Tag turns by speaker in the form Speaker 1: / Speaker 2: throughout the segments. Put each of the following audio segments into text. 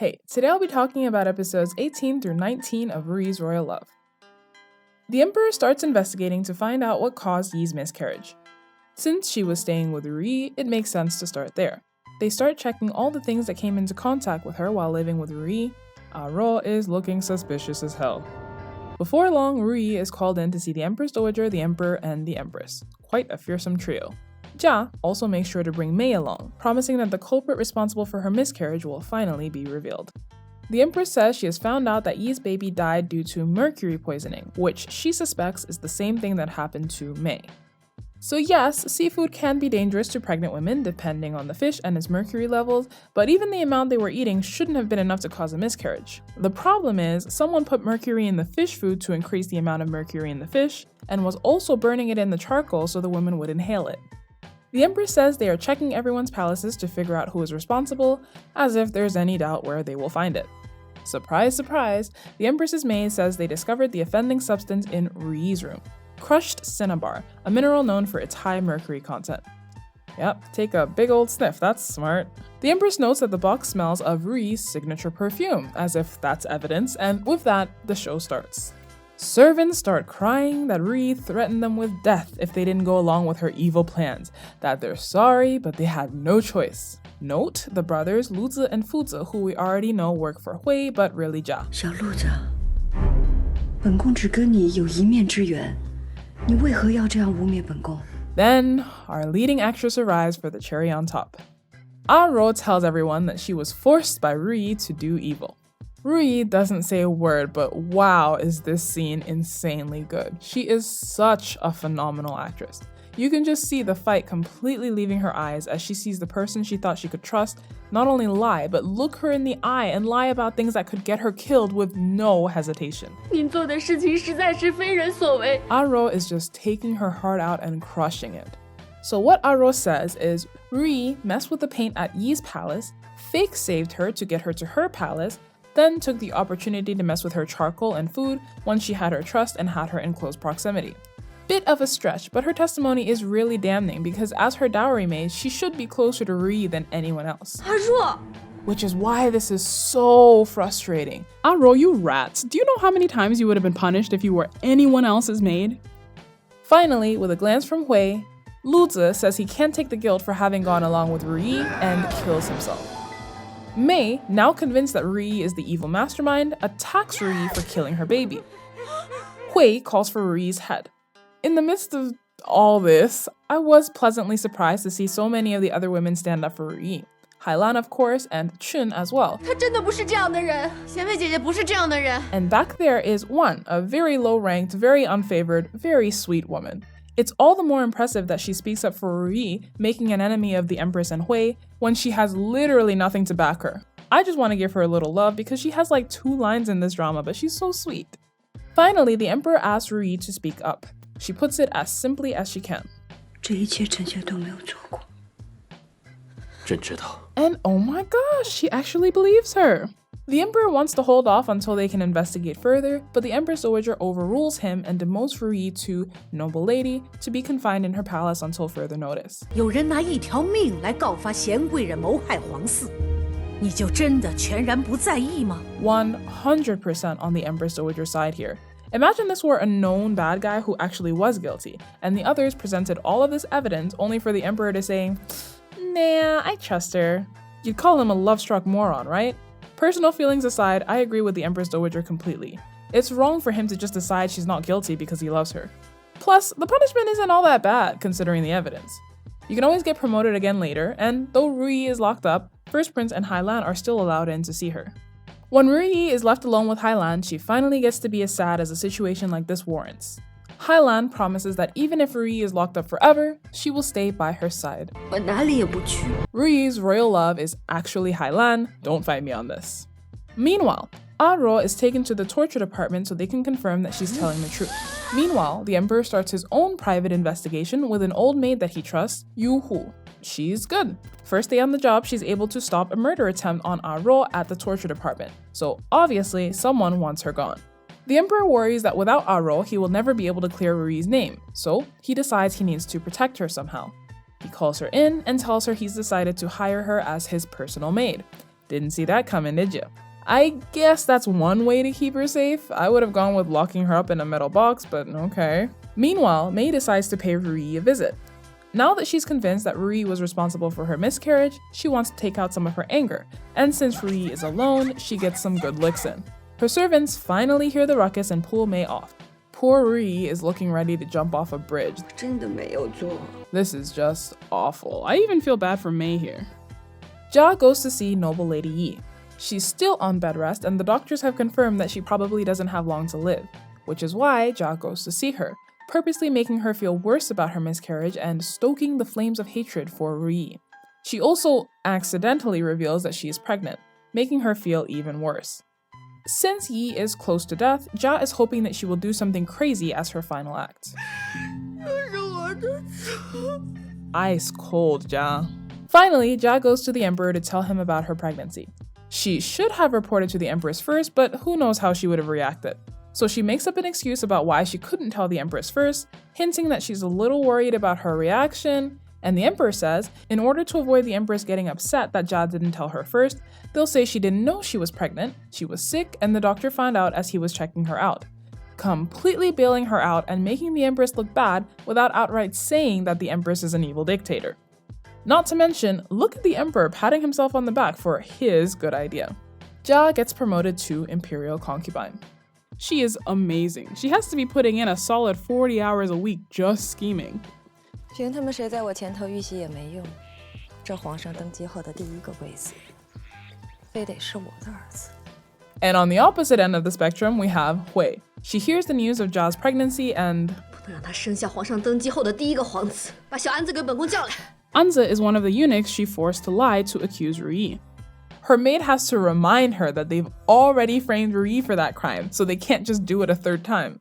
Speaker 1: Hey, today I'll be talking about episodes 18 through 19 of RuYi's Royal Love. The Emperor starts investigating to find out what caused Yi's miscarriage. Since she was staying with RuYi, it makes sense to start there. They start checking all the things that came into contact with her while living with RuYi. RuYi is looking suspicious as hell. Before long, RuYi is called in to see the Empress Dowager, the Emperor, and the Empress. Quite a fearsome trio. Jia also makes sure to bring Mei along, promising that the culprit responsible for her miscarriage will finally be revealed. The Empress says she has found out that Yi's baby died due to mercury poisoning, which she suspects is the same thing that happened to Mei. So yes, seafood can be dangerous to pregnant women depending on the fish and its mercury levels, but even the amount they were eating shouldn't have been enough to cause a miscarriage. The problem is, someone put mercury in the fish food to increase the amount of mercury in the fish, and was also burning it in the charcoal so the woman would inhale it. The Empress says they are checking everyone's palaces to figure out who is responsible, as if there's any doubt where they will find it. Surprise, surprise, the Empress's maid says they discovered the offending substance in RuYi's room. Crushed cinnabar, a mineral known for its high mercury content. Yep, take a big old sniff, that's smart. The Empress notes that the box smells of RuYi's signature perfume, as if that's evidence, and with that, the show starts. Servants start crying that RuYi threatened them with death if they didn't go along with her evil plans, that they're sorry, but they had no choice. Note the brothers Luzi and Fuzi, who we already know work for Hui, but really Jia.
Speaker 2: 小路子，本宫只跟你有一面之缘，你为何要这样污蔑本宫？
Speaker 1: Then, our leading actress arrives for the cherry on top. RuYi tells everyone that she was forced by RuYi to do evil. RuYi doesn't say a word, but wow, is this scene insanely good. She is such a phenomenal actress. You can just see the fight completely leaving her eyes as she sees the person she thought she could trust not only lie, but look her in the eye and lie about things that could get her killed with no hesitation.
Speaker 3: 您做的事情实在是非人所为。
Speaker 1: RuYi is just taking her heart out and crushing it. So what RuYi says is, RuYi messed with the paint at Yi's palace, fake saved her to get her to her palace, then took the opportunity to mess with her charcoal and food once she had her trust and had her in close proximity. Bit of a stretch, but her testimony is really damning because as her dowry maid, she should be closer to RuYi than anyone else.
Speaker 3: 阿若，
Speaker 1: Which is why this is so frustrating. RuYi, you rats, do you know how many times you would have been punished if you were anyone else's maid? Finally, with a glance from Hui, Luzi says he can't take the guilt for having gone along with RuYi and kills himself. Mei, now convinced that RuYi is the evil mastermind, attacks RuYi for killing her baby. Hui calls for RuYi's head. In the midst of all this, I was pleasantly surprised to see so many of the other women stand up for RuYi. Hailan, of course, and Chun as well.
Speaker 3: 她真的不是这样的人，贤惠姐姐不是这样的人。
Speaker 1: And back there is one, a very low-ranked, very unfavored, very sweet woman. It's all the more impressive that she speaks up for RuYi, making an enemy of the Empress and Hui, when she has literally nothing to back her. I just want to give her a little love because she has like 2 lines in this drama, but she's so sweet. Finally, the Emperor asks RuYi to speak up. She puts it as simply as she can.
Speaker 2: 这一切臣妾都没有做过。
Speaker 4: 朕知道。
Speaker 1: And oh my gosh, she actually believes her. The Emperor wants to hold off until they can investigate further, but the Empress Dowager overrules him and demotes RuYi to noble lady to be confined in her palace until further notice.
Speaker 5: 有人拿一条命来告发贤贵人谋害皇嗣，你就真的全然不在意吗？
Speaker 1: 100% on the Empress Dowager side here. Imagine this were a known bad guy who actually was guilty, and the others presented all of this evidence only for the Emperor to say, nah, I trust her. You'd call him a love-struck moron, right? Personal feelings aside, I agree with the Empress Dowager completely. It's wrong for him to just decide she's not guilty because he loves her. Plus, the punishment isn't all that bad, considering the evidence. You can always get promoted again later, and though RuYi is locked up, First Prince and Hailan are still allowed in to see her. When RuYi is left alone with Hailan, she finally gets to be as sad as a situation like this warrants. Hailan promises that even if RuYi is locked up forever, she will stay by her side.
Speaker 2: 我哪里也不去。
Speaker 1: RuYi's royal love is actually Hailan, don't fight me on this. Meanwhile, RuYi is taken to the torture department so they can confirm that she's telling the truth. Meanwhile, the Emperor starts his own private investigation with an old maid that he trusts, Yu Hu. She's good. First day on the job, she's able to stop a murder attempt on RuYi at the torture department. So obviously, someone wants her gone. The Emperor worries that without RuYi, he will never be able to clear RuYi's name, so he decides he needs to protect her somehow. He calls her in and tells her he's decided to hire her as his personal maid. Didn't see that coming, did you? I guess that's one way to keep her safe. I would have gone with locking her up in a metal box, but okay. Meanwhile, Mei decides to pay Ruri a visit. Now that she's convinced that Ruri was responsible for her miscarriage, she wants to take out some of her anger, and since Ruri is alone, she gets some good licks in. Her servants finally hear the ruckus and pull Mei off. Poor Ruri is looking ready to jump off a bridge.
Speaker 2: 真的没有做。
Speaker 1: This is just awful. I even feel bad for Mei here. Jia goes to see noble Lady Yi. She's still on bed rest and the doctors have confirmed that she probably doesn't have long to live, which is why Jia goes to see her, purposely making her feel worse about her miscarriage and stoking the flames of hatred for RuYi. She also accidentally reveals that she is pregnant, making her feel even worse. Since Yi is close to death, Jia is hoping that she will do something crazy as her final act. Ice cold, Jia. Finally, Jia goes to the emperor to tell him about her pregnancy. She should have reported to the empress first, but who knows how she would have reacted. So she makes up an excuse about why she couldn't tell the empress first, hinting that she's a little worried about her reaction, and the emperor says, in order to avoid the empress getting upset that Jia didn't tell her first, they'll say she didn't know she was pregnant, she was sick, and the doctor found out as he was checking her out, completely bailing her out and making the empress look bad without outright saying that the empress is an evil dictator. Not to mention, look at the emperor patting himself on the back for his good idea. Jia gets promoted to imperial concubine. She is amazing. She has to be putting in a solid 40 hours a week just scheming.
Speaker 6: 凭他们谁在我前头遇袭也没用，这皇上登基后的第一个贵子，非得是我的儿子。
Speaker 1: And on the opposite end of the spectrum, we have Hui. She hears the news of Jia's pregnancy and
Speaker 3: 不能让他生下皇上登基后的第一个皇子，把小安子给本宫叫来。
Speaker 1: Anza is one of the eunuchs she forced to lie to accuse RuYi. Her maid has to remind her that they've already framed RuYi for that crime, so they can't just do it a third time.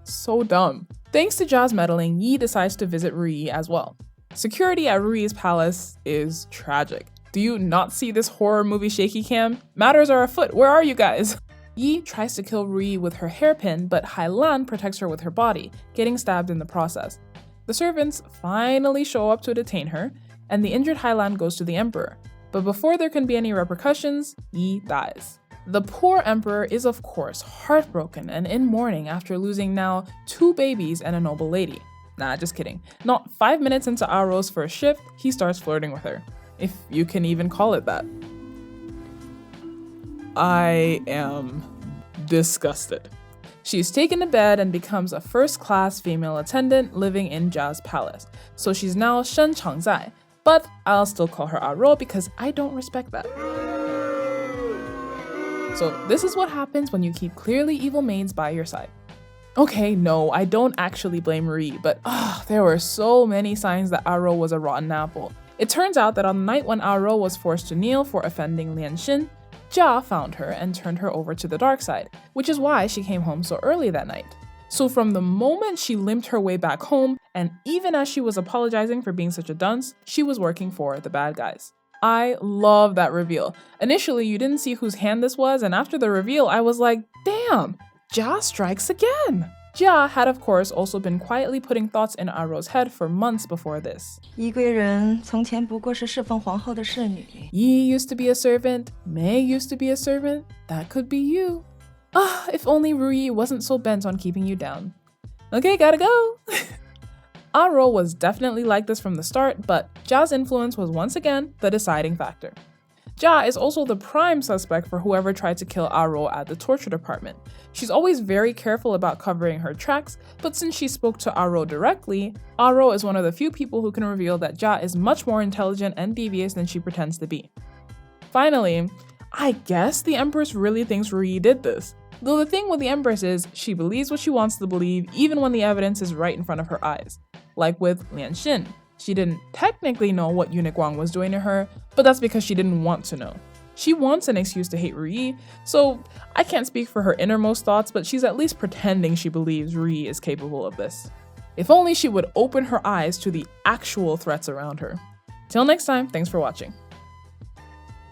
Speaker 1: So dumb. Thanks to Jia's meddling, Yi decides to visit RuYi as well. Security at RuYi's palace is tragic. Do you not see this horror movie shaky cam? Matters are afoot, where are you guys? Yi tries to kill RuYi with her hairpin, but Hailan protects her with her body, getting stabbed in the process. The servants finally show up to detain her, and the injured Hailan goes to the emperor. But before there can be any repercussions, Yi dies. The poor emperor is of course heartbroken and in mourning after losing now 2 babies and a noble lady. Nah, just kidding. Not 5 minutes into Aro's first shift, he starts flirting with her. If you can even call it that. I am disgusted. She's taken to bed and becomes a first-class female attendant living in Jia's palace. So she's now Shen Changzai, but I'll still call her Aro because I don't respect that. So this is what happens when you keep clearly evil maids by your side. Okay, no, I don't actually blame RuYi, but there were so many signs that Aro was a rotten apple. It turns out that on the night when Aro was forced to kneel for offending Lian Xin, Jia found her and turned her over to the dark side, which is why she came home so early that night. So from the moment she limped her way back home, and even as she was apologizing for being such a dunce, she was working for the bad guys. I love that reveal. Initially, you didn't see whose hand this was, and after the reveal, I was like, damn, Jia strikes again. Jia had of course also been quietly putting thoughts in Aro's head for months before this.
Speaker 6: 宜贵人从前不过是侍奉皇后的侍女。
Speaker 1: Yi used to be a servant, Mei used to be a servant, that could be you. If only RuYi wasn't so bent on keeping you down. Okay, gotta go! Aro was definitely like this from the start, but Jia's influence was once again the deciding factor. Jia is also the prime suspect for whoever tried to kill Aro at the torture department. She's always very careful about covering her tracks, but since she spoke to Aro directly, Aro is one of the few people who can reveal that Jia is much more intelligent and devious than she pretends to be. Finally, I guess the Empress really thinks RuYi did this. Though the thing with the Empress is, she believes what she wants to believe even when the evidence is right in front of her eyes. Like with Lian Xin. She didn't technically know what eunuch Wang was doing to her, but that's because she didn't want to know. She wants an excuse to hate RuYi, so I can't speak for her innermost thoughts, but she's at least pretending she believes RuYi is capable of this. If only she would open her eyes to the actual threats around her. Till next time, thanks for watching.